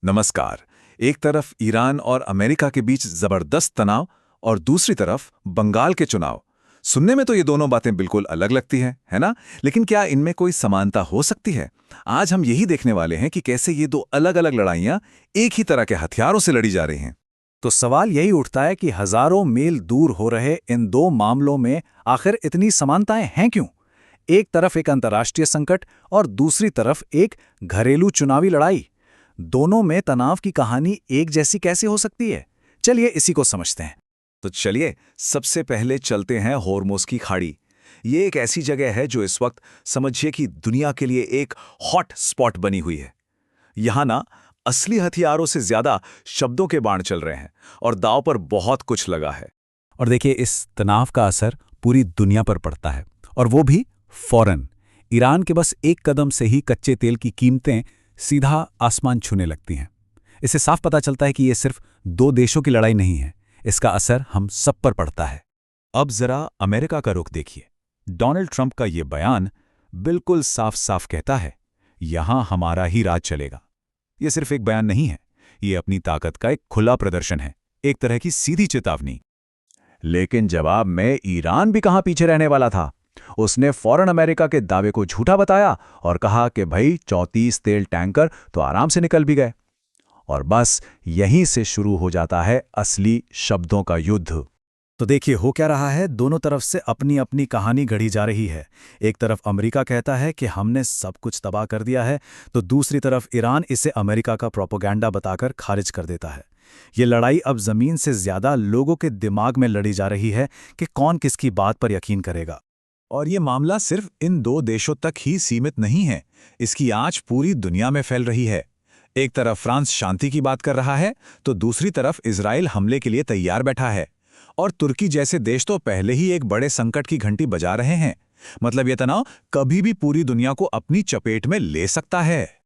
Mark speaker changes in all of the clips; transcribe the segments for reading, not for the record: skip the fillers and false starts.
Speaker 1: नमस्कार। एक तरफ ईरान और अमेरिका के बीच जबरदस्त तनाव और दूसरी तरफ बंगाल के चुनाव। सुनने में तो ये दोनों बातें बिल्कुल अलग लगती हैं, है ना? लेकिन क्या इनमें कोई समानता हो सकती है? आज हम यही देखने वाले हैं कि कैसे ये दो अलग-अलग लड़ाइयां एक ही तरह के हथियारों से लड़ी जा रही हैं।
Speaker 2: तो सवाल यही उठता है कि हजारों मील दूर हो रहे इन दो मामलों में आखिर इतनी समानताएं हैं क्यों? एक तरफ एक अंतर्राष्ट्रीय संकट और दूसरी तरफ एक घरेलू चुनावी लड़ाई। दोनों में तनाव की कहानी एक जैसी कैसे हो सकती है? चलिए इसी को समझते हैं।
Speaker 1: तो चलिए सबसे पहले चलते हैं होर्मुज की खाड़ी। ये एक ऐसी जगह है जो इस वक्त समझिए कि दुनिया के लिए एक हॉट स्पॉट बनी हुई है। यहाँ ना असली हथियारों से ज्यादा शब्दों के बाण चल रहे हैं और दांव पर बहुत कुछ लगा है।
Speaker 2: और देखिए, इस तनाव का असर पूरी दुनिया पर पड़ता है, और वो भी फौरन। ईरान के बस एक कदम से ही कच्चे तेल की कीमतें सीधा आसमान छूने लगती हैं। इससे साफ पता चलता है कि ये सिर्फ दो देशों की लड़ाई नहीं है, इसका असर हम सब पर पड़ता है।
Speaker 1: अब जरा अमेरिका का रुख देखिए। डोनाल्ड ट्रंप का ये बयान बिल्कुल साफ साफ कहता है, यहां हमारा ही राज चलेगा। ये सिर्फ एक बयान नहीं है, ये अपनी ताकत का एक खुला प्रदर्शन है, एक तरह की सीधी चेतावनी। लेकिन जवाब में ईरान भी कहां पीछे रहने वाला था। उसने फौरन अमेरिका के दावे को झूठा बताया और कहा कि भाई 34 तेल टैंकर तो आराम से निकल भी गए। और बस यहीं से शुरू हो जाता है असली शब्दों का युद्ध।
Speaker 2: तो देखिए, हो क्या रहा है, दोनों तरफ से अपनी अपनी कहानी गढ़ी जा रही है। एक तरफ अमेरिका कहता है कि हमने सब कुछ तबाह कर दिया है, तो दूसरी तरफ ईरान इसे अमेरिका का प्रोपेगेंडा बताकर खारिज कर देता है। ये लड़ाई अब जमीन से ज्यादा लोगों के दिमाग में लड़ी जा रही है कि कौन किसकी बात पर यकीन करेगा।
Speaker 1: और ये मामला सिर्फ इन दो देशों तक ही सीमित नहीं है, इसकी आंच पूरी दुनिया में फैल रही है। एक तरफ फ्रांस शांति की बात कर रहा है, तो दूसरी तरफ इजराइल हमले के लिए तैयार बैठा है। और तुर्की जैसे देश तो पहले ही एक बड़े संकट की घंटी बजा रहे हैं। मतलब ये तनाव कभी भी पूरी दुनिया को अपनी चपेट में ले सकता है।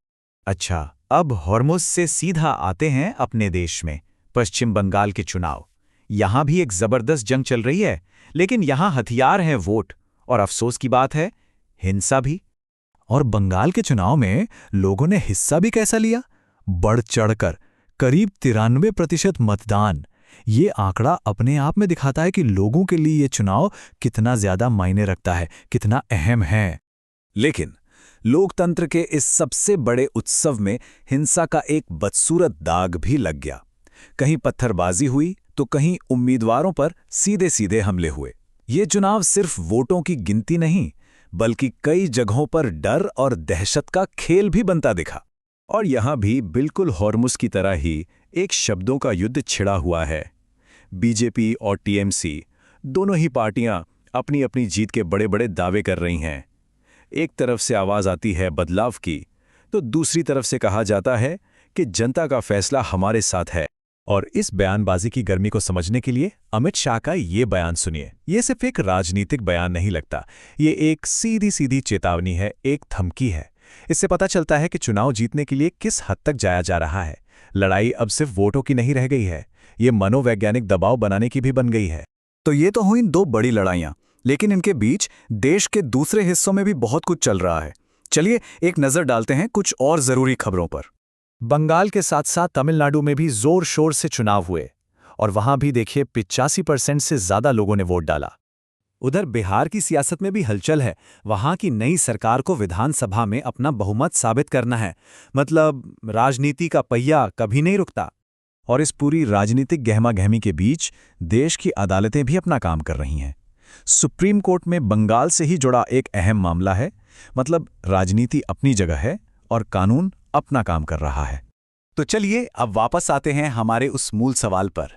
Speaker 2: अच्छा, अब हॉर्मुज से सीधा आते हैं अपने देश में, पश्चिम बंगाल के चुनाव। यहां भी एक जबरदस्त जंग चल रही है, लेकिन यहां हथियार है वोट, और अफसोस की बात है, हिंसा भी। और बंगाल के चुनाव में लोगों ने हिस्सा भी कैसा लिया? बढ़ चढ़कर करीब 93% मतदान। ये आंकड़ा अपने आप में दिखाता है कि लोगों के लिए ये चुनाव कितना ज्यादा मायने रखता है, कितना अहम है।
Speaker 1: लेकिन लोकतंत्र के इस सबसे बड़े उत्सव में हिंसा का एक बदसूरत दाग भी लग गया। कहीं पत्थरबाजी हुई तो कहीं उम्मीदवारों पर सीधे सीधे हमले हुए। ये चुनाव सिर्फ वोटों की गिनती नहीं, बल्कि कई जगहों पर डर और दहशत का खेल भी बनता दिखा। और यहां भी बिल्कुल हॉर्मुज की तरह ही एक शब्दों का युद्ध छिड़ा हुआ है। बीजेपी और टीएमसी दोनों ही पार्टियां अपनी अपनी जीत के बड़े बड़े दावे कर रही हैं। एक तरफ से आवाज आती है बदलाव की, तो दूसरी तरफ से कहा जाता है कि जनता का फैसला हमारे साथ है। और इस बयानबाजी की गर्मी को समझने के लिए अमित शाह का ये बयान सुनिए। ये सिर्फ एक राजनीतिक बयान नहीं लगता, ये एक सीधी सीधी चेतावनी है, एक धमकी है। इससे पता चलता है कि चुनाव जीतने के लिए किस हद तक जाया जा रहा है। लड़ाई अब सिर्फ वोटों की नहीं रह गई है, ये मनोवैज्ञानिक दबाव बनाने की भी बन गई है।
Speaker 2: तो ये तो हुई दो बड़ी लड़ाइयां, लेकिन इनके बीच देश के दूसरे हिस्सों में भी बहुत कुछ चल रहा है। चलिए एक नजर डालते हैं कुछ और जरूरी खबरों पर। बंगाल के साथ साथ तमिलनाडु में भी जोर शोर से चुनाव हुए, और वहां भी देखिए 85% से ज्यादा लोगों ने वोट डाला। उधर बिहार की सियासत में भी हलचल है। वहां की नई सरकार को विधानसभा में अपना बहुमत साबित करना है। मतलब राजनीति का पहिया कभी नहीं रुकता।
Speaker 1: और इस पूरी राजनीतिक गहमागहमी के बीच देश की अदालतें भी अपना काम कर रही हैं। सुप्रीम कोर्ट में बंगाल से ही जुड़ा एक अहम मामला है। मतलब राजनीति अपनी जगह है और कानून अपना काम कर रहा है।
Speaker 2: तो चलिए अब वापस आते हैं हमारे उस मूल सवाल पर।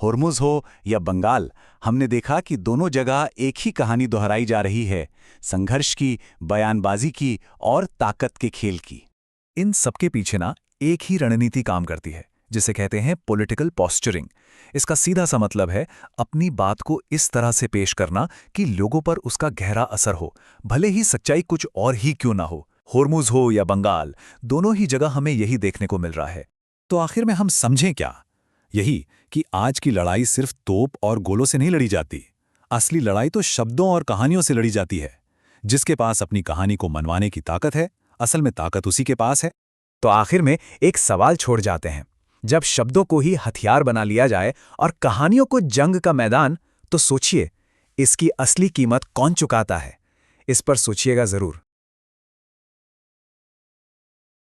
Speaker 2: होर्मुज हो या बंगाल, हमने देखा कि दोनों जगह एक ही कहानी दोहराई जा रही है, संघर्ष की, बयानबाजी की और ताकत के खेल की। इन सबके पीछे ना एक ही रणनीति काम करती है, जिसे कहते हैं पॉलिटिकल पॉस्चरिंग। इसका सीधा सा मतलब है अपनी बात को इस तरह से पेश करना कि लोगों पर उसका गहरा असर हो, भले ही सच्चाई कुछ और ही क्यों ना हो। होर्मुज हो या बंगाल, दोनों ही जगह हमें यही देखने को मिल रहा है। तो आखिर में हम समझें क्या? यही कि आज की लड़ाई सिर्फ तोप और गोलों से नहीं लड़ी जाती। असली लड़ाई तो शब्दों और कहानियों से लड़ी जाती है। जिसके पास अपनी कहानी को मनवाने की ताकत है, असल में ताकत उसी के पास है।
Speaker 1: तो आखिर में एक सवाल छोड़ जाते हैं। जब शब्दों को ही हथियार बना लिया जाए और कहानियों को जंग का मैदान, तो सोचिए, इसकी असली कीमत कौन चुकाता है? इस पर सोचिएगा जरूर।